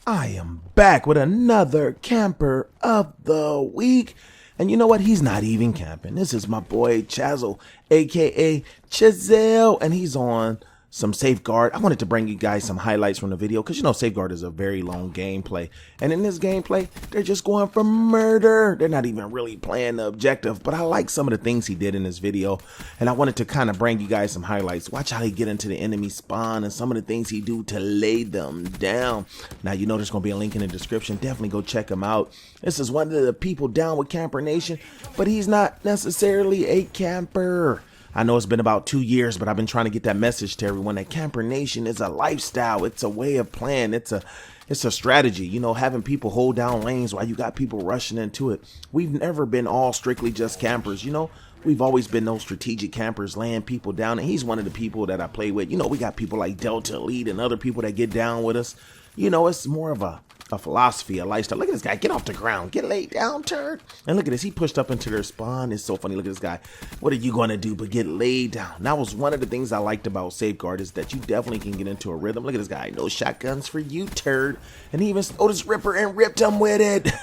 I am back with another camper of the week. And you know what? He's not even camping. This is my boy Chazzle, aka Chazelle, and he's on some Safeguard. I wanted to bring you guys some highlights from the video because you know Safeguard is a very long gameplay. And in this gameplay, they're just going for murder. They're not even really playing the objective, but I like some of the things he did in this video. And I wanted to kind of bring you guys some highlights. Watch how he get into the enemy spawn and some of the things he do to lay them down. Now, you know there's going to be a link in the description. Definitely go check him out. This is one of the people down with Camper Nation, but he's not necessarily a camper. I know it's been about 2 years, but I've been trying to get that message to everyone that Camper Nation is a lifestyle. It's a way of playing. It's a strategy, you know, having people hold down lanes while you got people rushing into it. We've never been all strictly just campers, you know. We've always been those strategic campers laying people down, and he's one of the people that I play with. You know, we got people like Delta Elite and other people that get down with us. You know, it's more of a philosophy, a lifestyle. Look at this guy. Get off the ground. Get laid down, turd. And look at this. He pushed up into their spawn. It's so funny. Look at this guy. What are you going to do but get laid down? That was one of the things I liked about Safeguard is that you definitely can get into a rhythm. Look at this guy. No shotguns for you, turd. And he even stole this ripper and ripped him with it.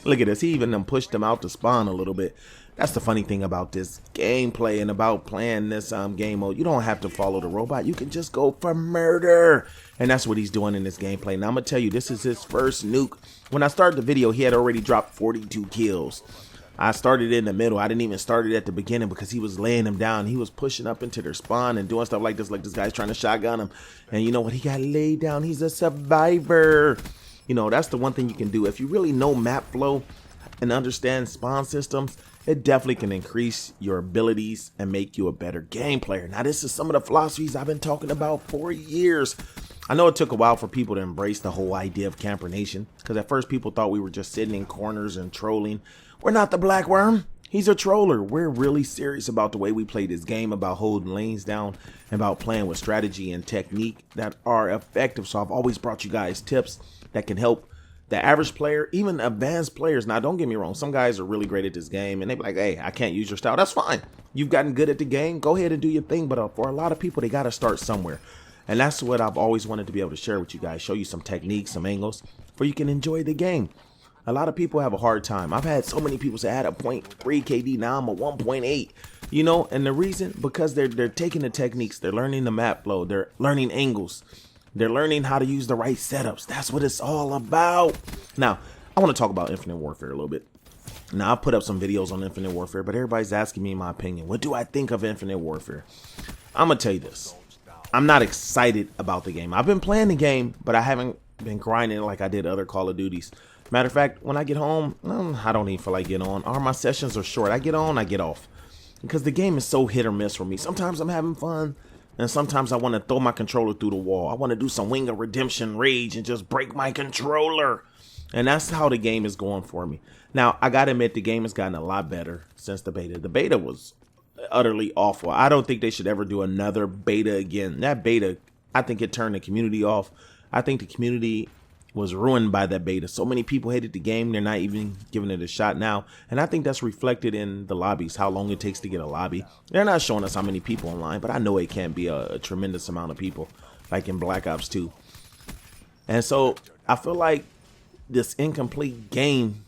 Look at this. He even pushed him out to spawn a little bit. That's the funny thing about this gameplay and about playing this game mode. You don't have to follow the robot. You can just go for murder. And that's what he's doing in this gameplay. Now, I'm going to tell you, this is his first nuke. When I started the video, he had already dropped 42 kills. I started in the middle. I didn't even start it at the beginning because he was laying them down. He was pushing up into their spawn and doing stuff like this guy's trying to shotgun him. And you know what? He got laid down. He's a survivor. You know, that's the one thing you can do. If you really know map flow and understand spawn systems, it definitely can increase your abilities and make you a better game player. Now, this is some of the philosophies I've been talking about for years. I know it took a while for people to embrace the whole idea of Camper Nation, because at first people thought we were just sitting in corners and trolling. We're not the Black Worm. He's a troller. We're really serious about the way we play this game, about holding lanes down, and about playing with strategy and technique that are effective. So I've always brought you guys tips that can help the average player, even advanced players. Now, don't get me wrong. Some guys are really great at this game, and they be like, hey, I can't use your style. That's fine. You've gotten good at the game. Go ahead and do your thing. But for a lot of people, they got to start somewhere. And that's what I've always wanted to be able to share with you guys, show you some techniques, some angles, where you can enjoy the game. A lot of people have a hard time. I've had so many people say I had a 0.3 KD, now I'm a 1.8. You know, and the reason, because they're taking the techniques, they're learning the map flow, they're learning angles. They're learning how to use the right setups. That's what it's all about. Now, I want to talk about Infinite Warfare a little bit. Now, I've put up some videos on Infinite Warfare, but everybody's asking me my opinion. What do I think of Infinite Warfare? I'm going to tell you this. I'm not excited about the game. I've been playing the game, but I haven't been grinding like I did other Call of Duties. Matter of fact, when I get home, I don't even feel like getting on. All my sessions are short. I get on, I get off. Because the game is so hit or miss for me. Sometimes I'm having fun. And sometimes I want to throw my controller through the wall. I want to do some Wing of Redemption rage and just break my controller. And that's how the game is going for me. Now, I got to admit, the game has gotten a lot better since the beta. The beta was utterly awful. I don't think they should ever do another beta again. That beta, I think it turned the community off. I think the community was ruined by that beta. So many people hated the game, they're not even giving it a shot now. And I think that's reflected in the lobbies, how long it takes to get a lobby. They're not showing us how many people online, but I know it can't be a tremendous amount of people, like in Black Ops 2. And so I feel like this incomplete game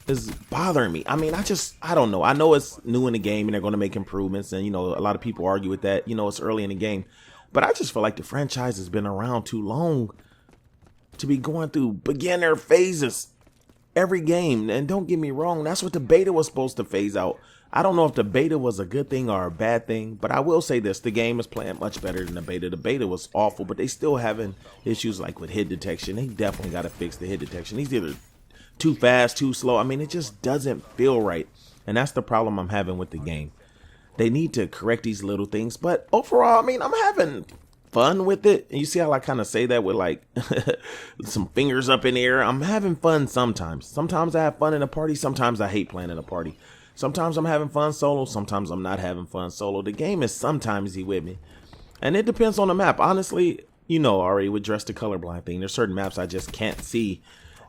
is bothering me. I mean, I don't know. I know it's new in the game and they're going to make improvements. And, you know, a lot of people argue with that. You know, it's early in the game. But I just feel like the franchise has been around too long to be going through beginner phases every game. And don't get me wrong, that's what the beta was supposed to phase out. I don't know if the beta was a good thing or a bad thing, but I will say this, the game is playing much better than the beta. The beta was awful, but they still having issues like with hit detection. They definitely got to fix the hit detection. He's either too fast, too slow. I mean, it just doesn't feel right. And that's the problem I'm having with the game. They need to correct these little things, but overall, I mean, I'm having fun with it. And you see how I kind of say that with like some fingers up in the air. I'm having fun sometimes. Sometimes I have fun in a party. Sometimes I hate playing in a party. Sometimes I'm having fun solo. Sometimes I'm not having fun solo. The game is sometimes with me. And it depends on the map. Honestly, you know already with Dress the Colorblind thing, there's certain maps I just can't see.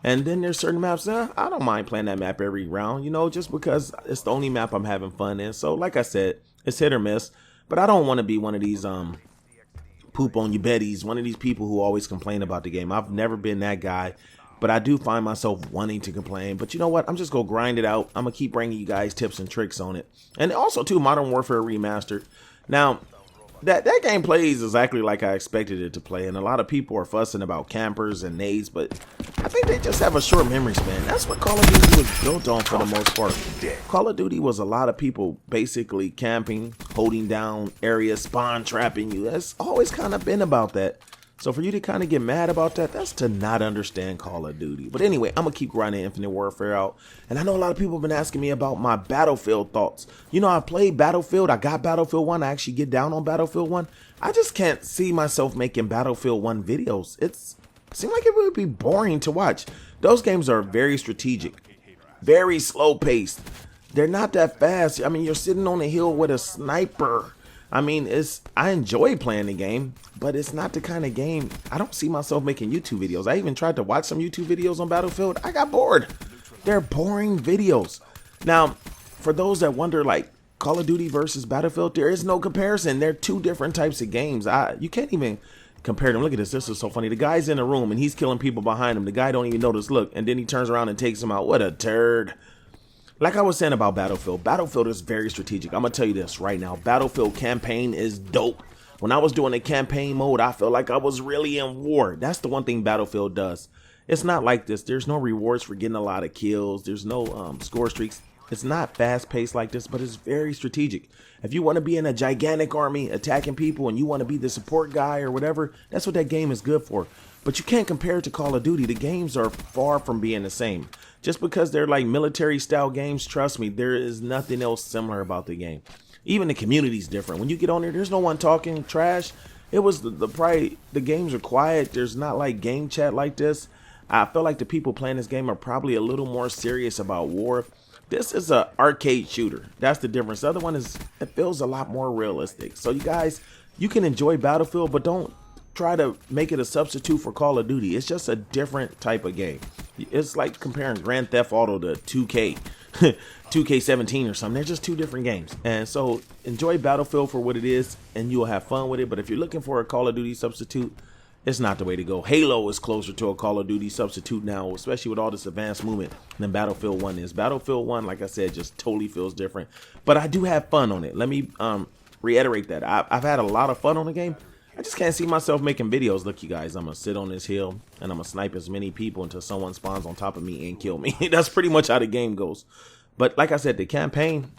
And then there's certain maps that I don't mind playing that map every round, you know, just because it's the only map I'm having fun in. So like I said, it's hit or miss. But I don't want to be one of these poop on your Betties, one of these people who always complain about the game. I've never been that guy, but I do find myself wanting to complain. But you know what? I'm just going to grind it out. I'm going to keep bringing you guys tips and tricks on it. And also, too, Modern Warfare Remastered. Now, that game plays exactly like I expected it to play. And a lot of people are fussing about campers and nades, but I think they just have a short memory span. That's what Call of Duty was built on for the most part. Call of Duty was a lot of people basically camping, holding down areas, spawn trapping you. That's always kind of been about that. So for you to kind of get mad about that, that's to not understand Call of Duty. But anyway, I'm going to keep grinding Infinite Warfare out. And I know a lot of people have been asking me about my Battlefield thoughts. You know, I played Battlefield. I got Battlefield 1. I actually get down on Battlefield 1. I just can't see myself making Battlefield 1 videos. It seems like it would be boring to watch. Those games are very strategic, very slow paced. They're not that fast. I mean, you're sitting on a hill with a sniper. I mean, I enjoy playing the game, but it's not the kind of game. I don't see myself making YouTube videos. I even tried to watch some YouTube videos on Battlefield. I got bored. They're boring videos. Now, for those that wonder, like Call of Duty versus Battlefield, there is no comparison. They're two different types of games. You can't even compare them. Look at this. This is so funny. The guy's in a room and he's killing people behind him. The guy don't even notice. Look, and then he turns around and takes him out. What a turd. Like I was saying about Battlefield, Battlefield is very strategic. I'm going to tell you this right now. Battlefield campaign is dope. When I was doing the campaign mode, I felt like I was really in war. That's the one thing Battlefield does. It's not like this. There's no rewards for getting a lot of kills. There's no score streaks. It's not fast paced like this, but it's very strategic. If you want to be in a gigantic army attacking people and you want to be the support guy or whatever, that's what that game is good for. But you can't compare it to Call of Duty. The games are far from being the same. Just because they're like military style games, trust me, there is nothing else similar about the game. Even the community's different. When you get on there, there's no one talking trash. It was the games are quiet. There's not like game chat like this. I feel like the people playing this game are probably a little more serious about war. This is an arcade shooter. That's the difference. The other one it feels a lot more realistic. So you guys, you can enjoy Battlefield, but don't try to make it a substitute for Call of Duty. It's just a different type of game. It's like comparing Grand Theft Auto to 2K, 2K17 or something. They're just two different games. And so enjoy Battlefield for what it is and you'll have fun with it. But if you're looking for a Call of Duty substitute, it's not the way to go. Halo is closer to a Call of Duty substitute now, especially with all this advanced movement than Battlefield 1 is. Battlefield 1, like I said, just totally feels different. But I do have fun on it. Let me reiterate that. I've had a lot of fun on the game. I just can't see myself making videos. Look, you guys, I'm going to sit on this hill and I'm going to snipe as many people until someone spawns on top of me and kill me. That's pretty much how the game goes. But like I said, the campaign,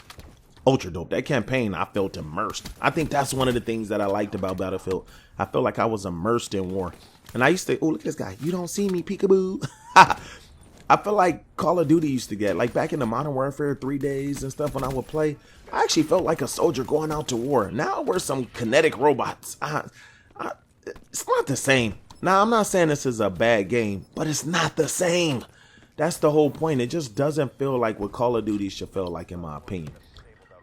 ultra dope. That campaign, I felt immersed. I think that's one of the things that I liked about Battlefield. I felt like I was immersed in war. And I used to, oh, look at this guy. You don't see me, peekaboo. I feel like Call of Duty used to get, like back in the Modern Warfare 3 days and stuff when I would play, I actually felt like a soldier going out to war. Now we're some kinetic robots. It's not the same. Now, I'm not saying this is a bad game, but it's not the same. That's the whole point. It just doesn't feel like what Call of Duty should feel like, in my opinion.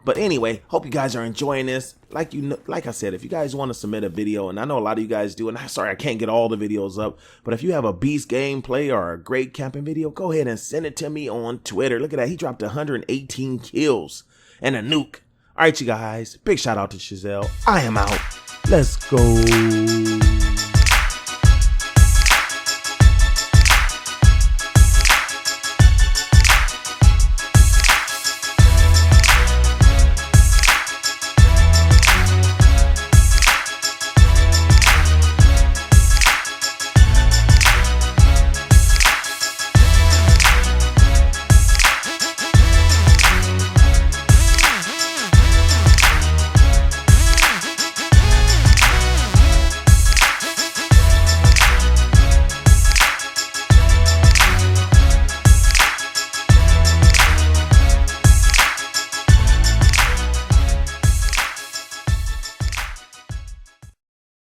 But anyway, hope you guys are enjoying this. Like I said, if you guys want to submit a video, and I know a lot of you guys do, and I'm sorry I can't get all the videos up, but if you have a beast gameplay or a great camping video, go ahead and send it to me on Twitter. Look at that. He dropped 118 kills and a nuke. All right, you guys. Big shout out to Chazelle. I am out. Let's go.